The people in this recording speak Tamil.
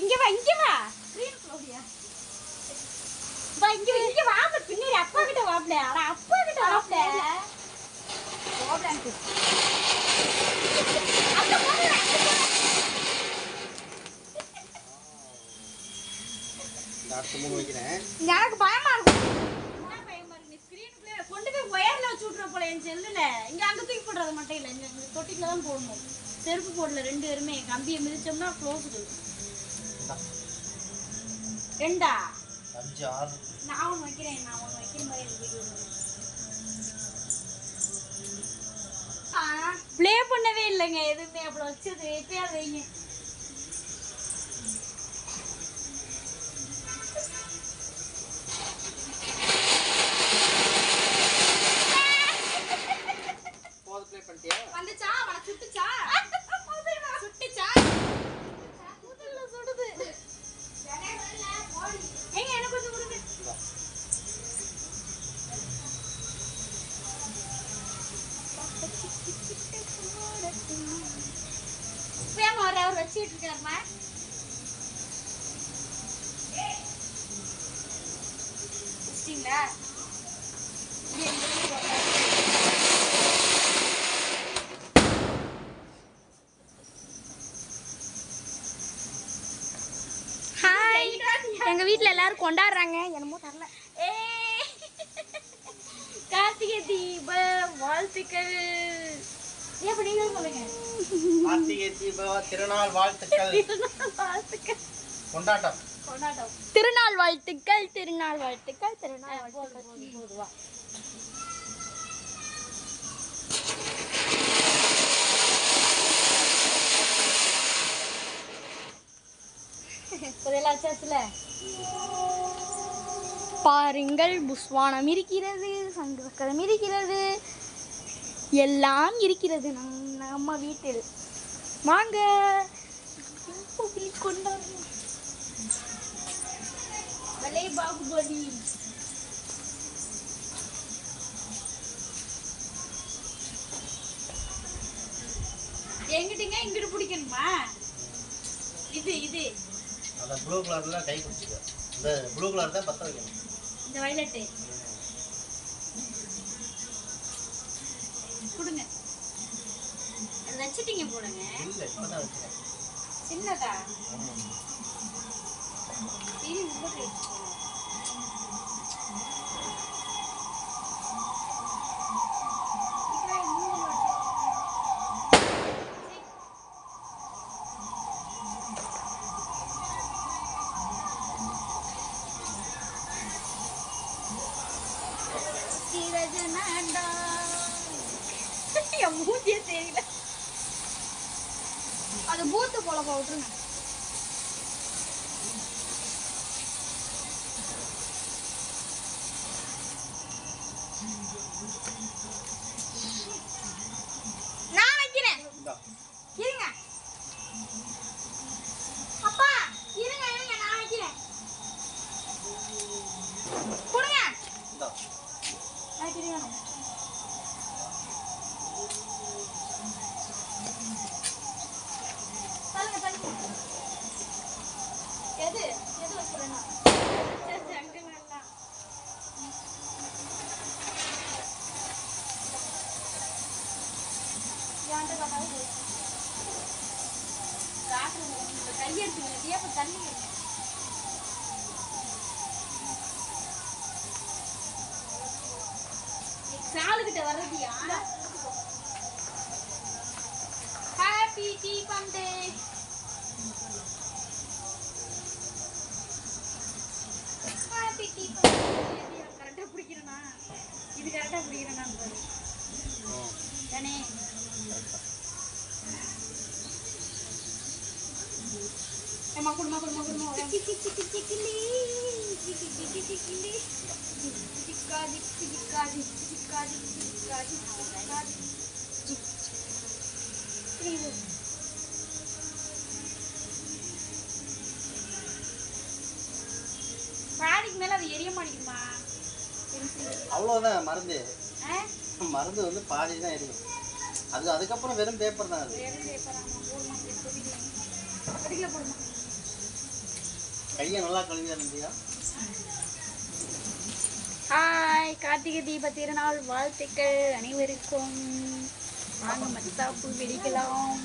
இங்க வா ஸ்கிரீன் க்ளோடியா வா இங்க வா பின்னாடி அப்பா கிட்ட வாப்ல அட அப்பா கிட்ட வாப்ல ஓடாங்க அப்பா போறா டாக்டர் மூணு வைக்கிறேன் எனக்கு பயமா இருக்கு என்ன பயமா இருக்கு நீ ஸ்கிரீனுக்குள்ள கொண்டு போய் ஒயர்ல வச்சு விட்ற போல என் செல்லுல இங்க அங்க தூக்கி போடுறது மட்டும் இல்ல இங்க தொட்டிக்குள்ள தான் போடணும் செருப்பு போடல ரெண்டு பேருமே கம்பியை மிதிச்சோம்னா க்ளோஸ்டு ரெண்டா 5 6 நான் ஒன்று வைக்கிறேன் வைக்கிற மாதிரி எனக்கு வீடியோ ப்ளே பண்ணவே இல்லைங்க எதுவுமே அவ்வளோ வச்சது எப்பயாவது வைங்க வந்துச்சா அவனை சுட்டுச்சா சுட்டுச்சா முதல்ல சுடுது ஏங்க எனக்கு கொஞ்சம் கொடுங்க வேமா அவர் வச்சுட்டு இருக்காருமா வச்சிட்டீங்களா எங்க வீட்ல எல்லாரும் கொண்டாடுறாங்க என்னமோ தெரியல கார்த்திகை தீப வாழ்த்துக்கள் ஏன் நீங்க சொல்லுங்க கார்த்திகை தீப திருநாள் வாழ்த்துக்கள் கொண்டாட்டம் திருநாள் வாழ்த்துக்கள் திருநாள் வாழ்த்துக்கள் திருநாள் வாழ்த்துக்கள் போதுவா பாருங்கள் புஸ்வானம் இருக்கிறது சங்கு சக்கரம் இருக்கிறது எல்லாம் இருக்கிறது நம்ம வீட்டில் வாங்க கொண்டாடுறோம் வலை பாகுபலி எங்கிட்டங்க இங்கிட்டு பிடிக்கணுமா இது அந்த ப்ளூ கலர்ல கை குடிச்சுக்க இந்த ப்ளூ கலர் தான் பத்த வைக்கணும் இந்த வயலட் கொடுங்க அது வச்சிட்டீங்க போடுங்க இல்ல இப்பதான் வச்சேன் சின்னதா சரி உள்ள மூஞ்சியே தெரியல அது பூத்து போல விட்டுருங்க நான் வைக்கிறேன் இருங்க அப்பா இருங்க நான் வைக்கிறேன் கொடுங்க வைக்கிறேன் எது வைக்கிறேன்னா அங்கே நல்லா கையெடுத்து அப்ப தண்ணி சாலுகிட்ட வர்றதியா ஹாப்பி தீபம் டே கரெக்டா பிடிக்கிறேனா இது கரெக்டா பிடிக்கிறேனா பாரு தானே ஏமா குடுமா சிக்கி சிக்கிலி பாதிக்கு மேல அது எரிய மாட்டேங்குமா அவ்வளவுதான் மருந்து மருந்து வந்து பாதி தான் எரியும் அதுக்கப்புறம் வெறும் பேப்பர் தான் அது வெறும் பேப்பர் ஆமா போடுமா கையை நல்லா கழுவியா இருந்தியா? ஹாய், கார்த்திகை தீப திருநாள் வாழ்த்துக்கள் அனைவருக்கும். வாங்க மத்தாப்பு வெடிக்கலாம்.